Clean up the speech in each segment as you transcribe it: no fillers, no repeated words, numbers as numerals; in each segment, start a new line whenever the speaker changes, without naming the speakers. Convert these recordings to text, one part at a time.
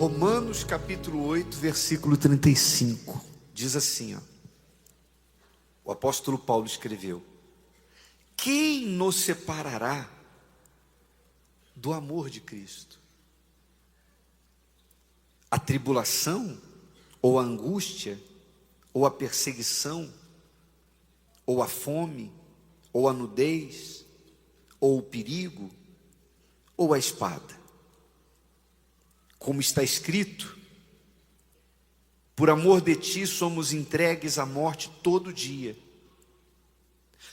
Romanos capítulo 8, versículo 35. Diz assim, ó. O apóstolo Paulo escreveu: quem nos separará do amor de Cristo? A tribulação, ou a angústia, ou a perseguição, ou a fome, ou a nudez, ou o perigo, ou a espada? Como está escrito: por amor de ti somos entregues à morte todo dia.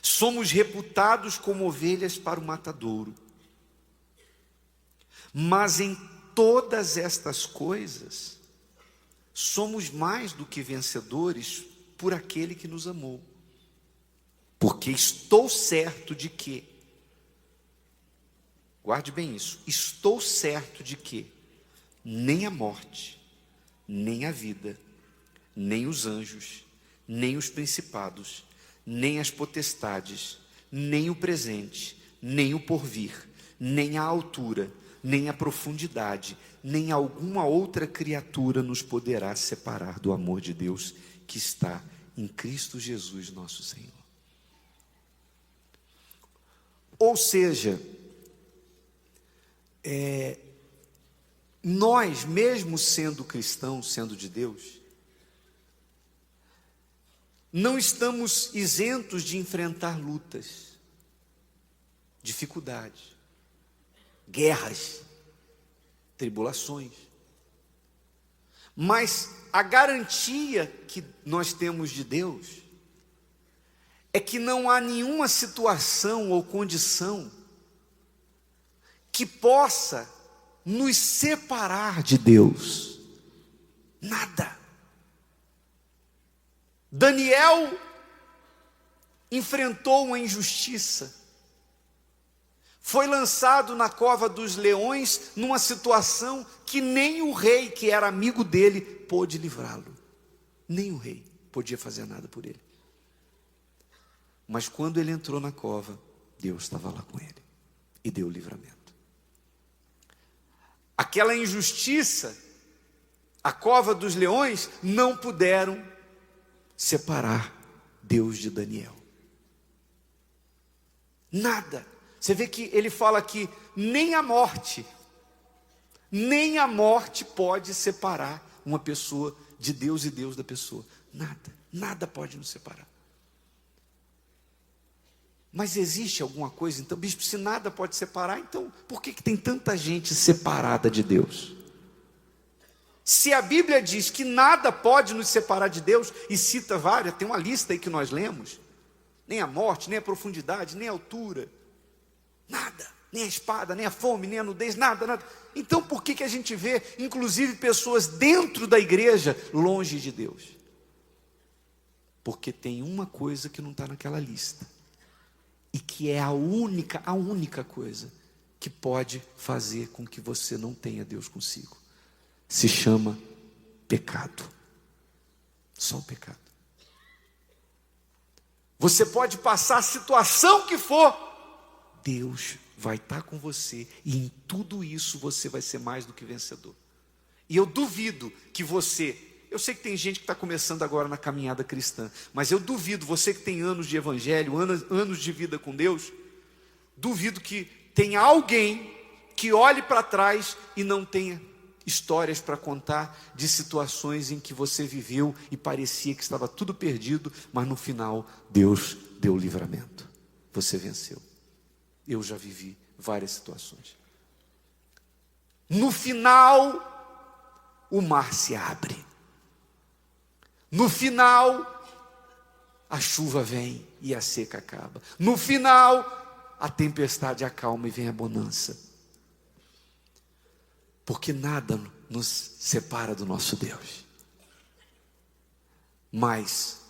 Somos reputados como ovelhas para o matadouro. Mas em todas estas coisas, somos mais do que vencedores por aquele que nos amou. Porque estou certo de que, guarde bem isso, estou certo de que nem a morte, nem a vida, nem os anjos, nem os principados, nem as potestades, nem o presente, nem o porvir, nem a altura, nem a profundidade, nem alguma outra criatura nos poderá separar do amor de Deus que está em Cristo Jesus, nosso Senhor. Ou seja, nós, mesmo sendo cristãos, sendo de Deus, não estamos isentos de enfrentar lutas, dificuldades, guerras, tribulações. Mas a garantia que nós temos de Deus é que não há nenhuma situação ou condição que possa nos separar de Deus. Nada. Daniel enfrentou uma injustiça. Foi lançado na cova dos leões numa situação que nem o rei, que era amigo dele, pôde livrá-lo. Nem o rei podia fazer nada por ele. Mas quando ele entrou na cova, Deus estava lá com ele e deu o livramento. Aquela injustiça, a cova dos leões, não puderam separar Deus de Daniel. Nada. Você vê que ele fala aqui, nem a morte pode separar uma pessoa de Deus e Deus da pessoa. Nada pode nos separar. Mas existe alguma coisa, então, bispo, se nada pode separar, então por que tem tanta gente separada de Deus? Se a Bíblia diz que nada pode nos separar de Deus, e cita várias, tem uma lista aí que nós lemos, nem a morte, nem a profundidade, nem a altura, nada, nem a espada, nem a fome, nem a nudez, nada. Então por que a gente vê, inclusive, pessoas dentro da igreja, longe de Deus? Porque tem uma coisa que não está naquela lista, e que é a única coisa que pode fazer com que você não tenha Deus consigo. Se chama pecado. Só o pecado. Você pode passar a situação que for, Deus vai estar com você, e em tudo isso você vai ser mais do que vencedor. E eu duvido que você, eu sei que tem gente que está começando agora na caminhada cristã, mas eu duvido, você que tem anos de evangelho, anos de vida com Deus, duvido que tenha alguém que olhe para trás e não tenha histórias para contar de situações em que você viveu e parecia que estava tudo perdido, mas no final Deus deu o livramento. Você venceu. Eu já vivi várias situações. No final, o mar se abre. No final, a chuva vem e a seca acaba. No final, a tempestade acalma e vem a bonança. Porque nada nos separa do nosso Deus. Mas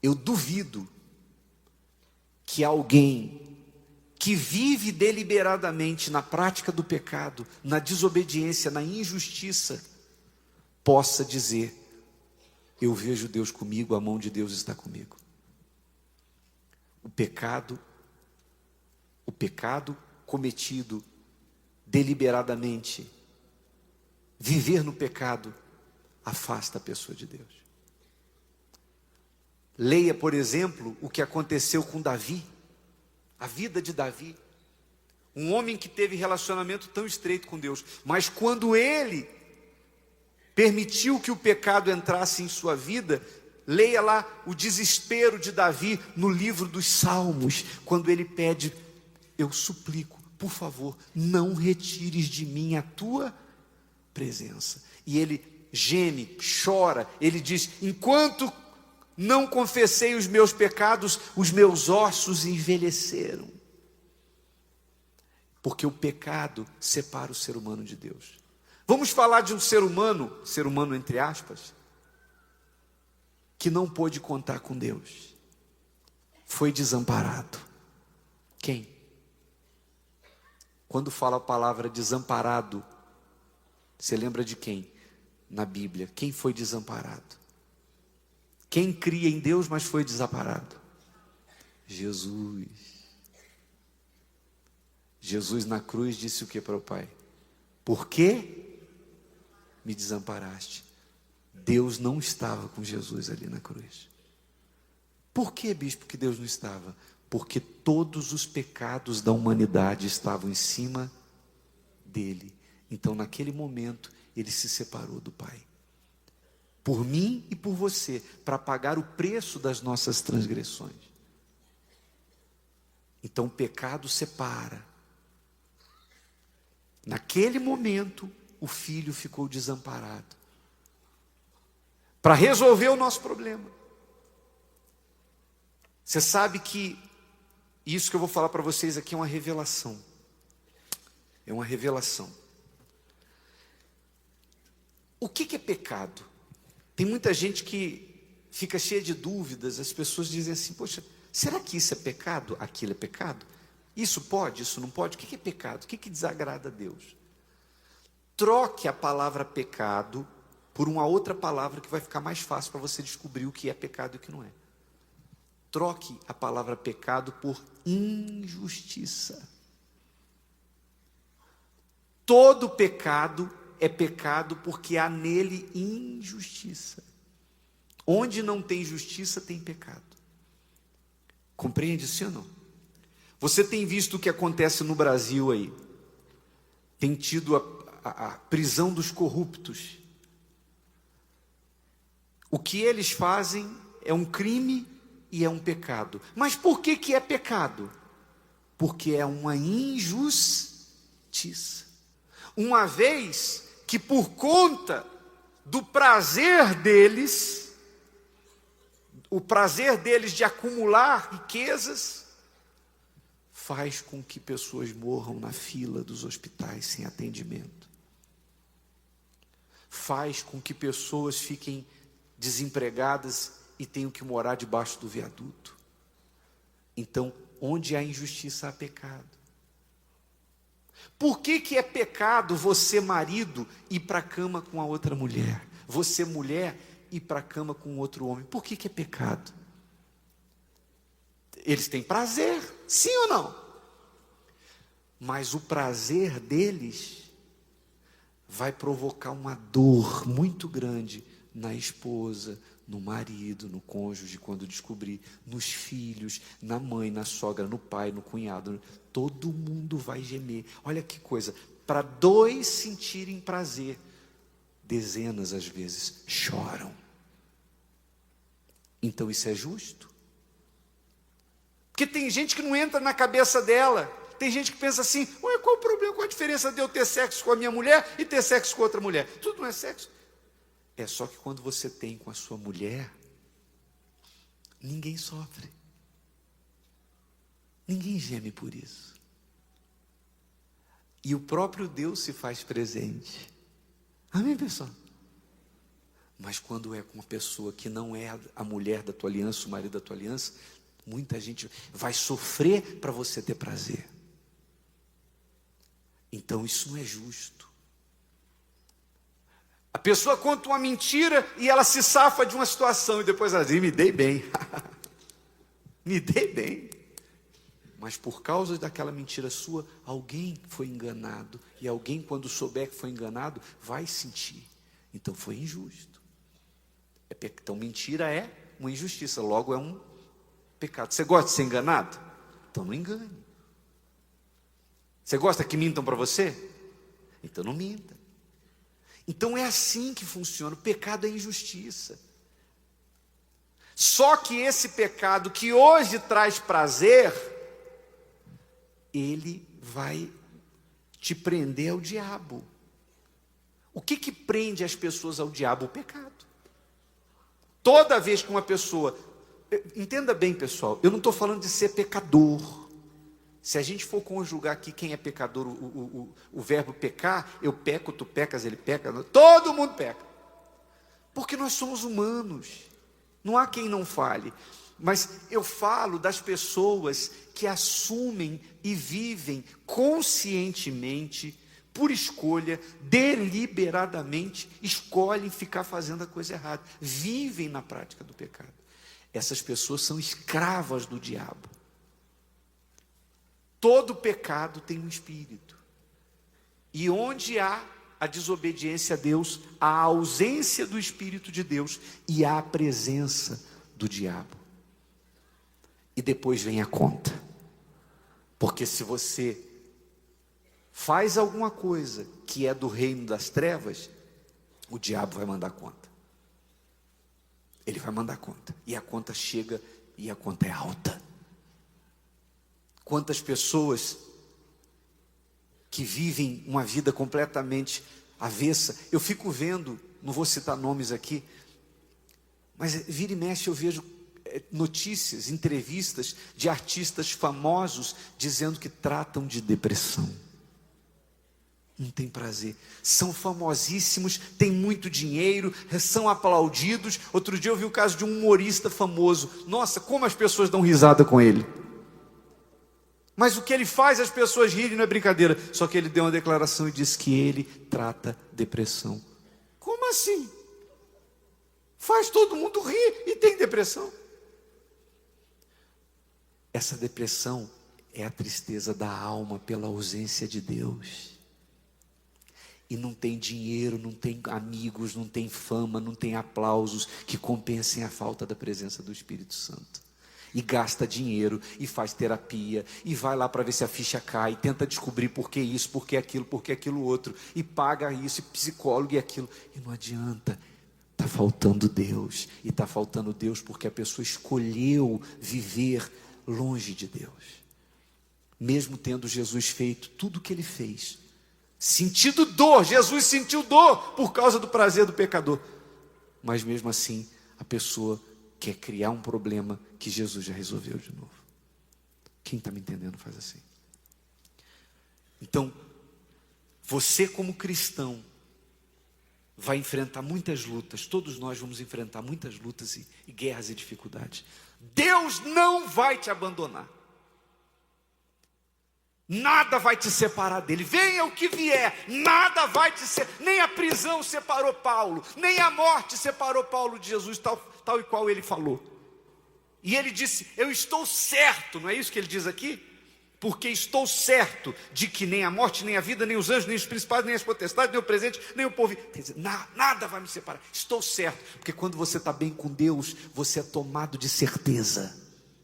eu duvido que alguém que vive deliberadamente na prática do pecado, na desobediência, na injustiça, possa dizer: eu vejo Deus comigo, a mão de Deus está comigo. O pecado cometido deliberadamente Viver no pecado afasta a pessoa de Deus. Leia, por exemplo, o que aconteceu com Davi, a vida de Davi. Um homem que teve relacionamento tão estreito com Deus, mas quando ele permitiu que o pecado entrasse em sua vida, leia lá o desespero de Davi no livro dos Salmos, quando ele pede: eu suplico, por favor, não retires de mim a tua presença. E ele geme, chora, ele diz: enquanto não confessei os meus pecados, os meus ossos envelheceram. Porque o pecado separa o ser humano de Deus. Vamos falar de um ser humano entre aspas, que não pôde contar com Deus. Foi desamparado. Quem? Quando fala a palavra desamparado, você lembra de quem? Na Bíblia, quem foi desamparado? Quem cria em Deus, mas foi desamparado? Jesus. Jesus na cruz disse o que para o Pai? Por que me desamparaste? Deus não estava com Jesus ali na cruz. Por que, bispo, que Deus não estava? Porque todos os pecados da humanidade estavam em cima dele. Então, naquele momento, ele se separou do Pai. Por mim e por você, para pagar o preço das nossas transgressões. Então, o pecado separa. Naquele momento, o filho ficou desamparado. Para resolver o nosso problema. Você sabe que isso que eu vou falar para vocês aqui é uma revelação. É uma revelação. O que é pecado? Tem muita gente que fica cheia de dúvidas. As pessoas dizem assim: poxa, será que isso é pecado? Aquilo é pecado? Isso pode? Isso não pode? O que é pecado? O que desagrada a Deus? Troque a palavra pecado por uma outra palavra que vai ficar mais fácil para você descobrir o que é pecado e o que não é. Troque a palavra pecado por injustiça. Todo pecado é pecado porque há nele injustiça. Onde não tem justiça, tem pecado. Compreende, sim ou não? Você tem visto o que acontece no Brasil aí? Tem tido a prisão dos corruptos. O que eles fazem é um crime e é um pecado. Mas por que é pecado? Porque é uma injustiça. Uma vez que por conta do prazer deles, o prazer deles de acumular riquezas, faz com que pessoas morram na fila dos hospitais sem atendimento. Faz com que pessoas fiquem desempregadas e tenham que morar debaixo do viaduto. Então, onde há injustiça, há pecado. Por que é pecado você, marido, ir para a cama com a outra mulher? Você, mulher, ir para a cama com outro homem? Por que é pecado? Eles têm prazer, sim ou não? Mas o prazer deles vai provocar uma dor muito grande na esposa, no marido, no cônjuge, quando descobrir, nos filhos, na mãe, na sogra, no pai, no cunhado. Todo mundo vai gemer. Olha que coisa, para dois sentirem prazer, dezenas às vezes choram. Então isso é justo? Porque tem gente que não entra na cabeça dela. Tem gente que pensa assim: ué, qual o problema, qual a diferença de eu ter sexo com a minha mulher e ter sexo com outra mulher? Tudo não é sexo. É só que quando você tem com a sua mulher, ninguém sofre. Ninguém geme por isso. E o próprio Deus se faz presente. Amém, pessoal? Mas quando é com uma pessoa que não é a mulher da tua aliança, o marido da tua aliança, muita gente vai sofrer para você ter prazer. Então isso não é justo. A pessoa conta uma mentira e ela se safa de uma situação e depois ela diz: me dei bem. Me dei bem. Mas por causa daquela mentira sua, alguém foi enganado. E alguém, quando souber que foi enganado, vai sentir. Então foi injusto. Então mentira é uma injustiça, logo é um pecado. Você gosta de ser enganado? Então não engane. Você gosta que mintam para você? Então não minta. Então é assim que funciona. O pecado é injustiça. Só que esse pecado que hoje traz prazer, ele vai te prender ao diabo. O que prende as pessoas ao diabo? O pecado. Toda vez que uma pessoa... Entenda bem, pessoal, eu não estou falando de ser pecador. Se a gente for conjugar aqui quem é pecador, o verbo pecar, eu peco, tu pecas, ele peca, todo mundo peca. Porque nós somos humanos. Não há quem não fale. Mas eu falo das pessoas que assumem e vivem conscientemente, por escolha, deliberadamente, escolhem ficar fazendo a coisa errada. Vivem na prática do pecado. Essas pessoas são escravas do diabo. Todo pecado tem um espírito. E onde há a desobediência a Deus, há a ausência do Espírito de Deus e há a presença do diabo. E depois vem a conta. Porque se você faz alguma coisa que é do reino das trevas, o diabo vai mandar conta. Ele vai mandar conta. E a conta chega e a conta é alta. Quantas pessoas que vivem uma vida completamente avessa. Eu fico vendo, não vou citar nomes aqui, mas vira e mexe eu vejo notícias, entrevistas de artistas famosos dizendo que tratam de depressão. Não tem prazer. São famosíssimos, têm muito dinheiro, são aplaudidos. Outro dia eu vi o caso de um humorista famoso. Nossa, como as pessoas dão risada com ele. Mas o que ele faz, as pessoas rirem, não é brincadeira. Só que ele deu uma declaração e disse que ele trata depressão. Como assim? Faz todo mundo rir e tem depressão. Essa depressão é a tristeza da alma pela ausência de Deus. E não tem dinheiro, não tem amigos, não tem fama, não tem aplausos que compensem a falta da presença do Espírito Santo. E gasta dinheiro, e faz terapia, e vai lá para ver se a ficha cai, e tenta descobrir por que isso, por que aquilo outro, e paga isso, e psicólogo e aquilo, e não adianta, está faltando Deus, e está faltando Deus porque a pessoa escolheu viver longe de Deus, mesmo tendo Jesus feito tudo o que ele fez, sentido dor, Jesus sentiu dor por causa do prazer do pecador, mas mesmo assim, a pessoa quer criar um problema que Jesus já resolveu de novo. Quem está me entendendo faz assim. Então, você como cristão, vai enfrentar muitas lutas, todos nós vamos enfrentar muitas lutas e guerras e dificuldades. Deus não vai te abandonar. Nada vai te separar dele, venha o que vier, nada vai te separar, nem a prisão separou Paulo, nem a morte separou Paulo de Jesus, tal e qual ele falou. E ele disse, eu estou certo, não é isso que ele diz aqui? Porque estou certo de que nem a morte, nem a vida, nem os anjos, nem os principados, nem as potestades, nem o presente, nem o porvir. Quer dizer, nada vai me separar, estou certo, porque quando você está bem com Deus, você é tomado de certeza.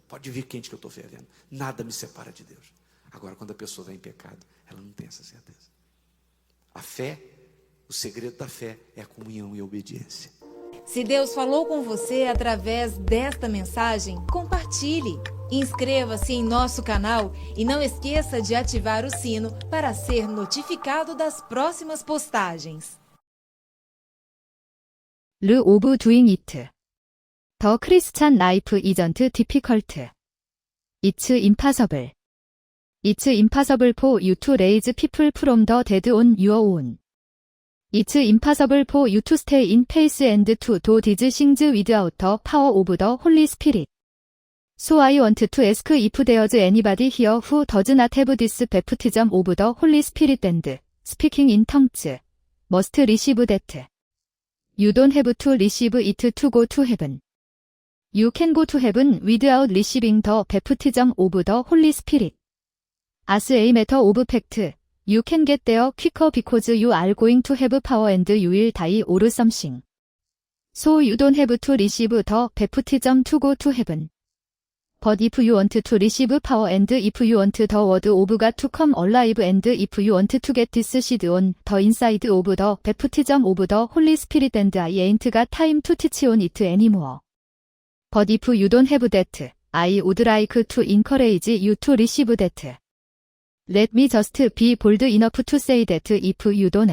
Pode vir quente que eu estou fervendo, nada me separa de Deus. Agora, quando a pessoa está em pecado, ela não tem essa certeza. A fé, o segredo da fé é a comunhão e a obediência.
Se Deus falou com você através desta mensagem, compartilhe. Inscreva-se em nosso canal e não esqueça de ativar o sino para ser notificado das próximas postagens.
The of doing it. The Christian life isn't difficult. It's impossible. It's impossible for you to raise people from the dead on your own. It's impossible for you to stay in faith and to do these things without the power of the Holy Spirit. So I want to ask if there's anybody here who does not have this baptism of the Holy Spirit and speaking in tongues, must receive that. You don't have to receive it to go to heaven. You can go to heaven without receiving the baptism of the Holy Spirit. As a matter of fact, you can get there quicker because you are going to have power and you will die or something. So you don't have to receive the baptism to go to heaven. But if you want to receive power and if you want the word of God to come alive and if you want to get this seed on the inside of the baptism of the Holy Spirit and I ain't got time to teach on it anymore. But if you don't have that, I would like to encourage you to receive that. Let me just be bold enough to say that if you don't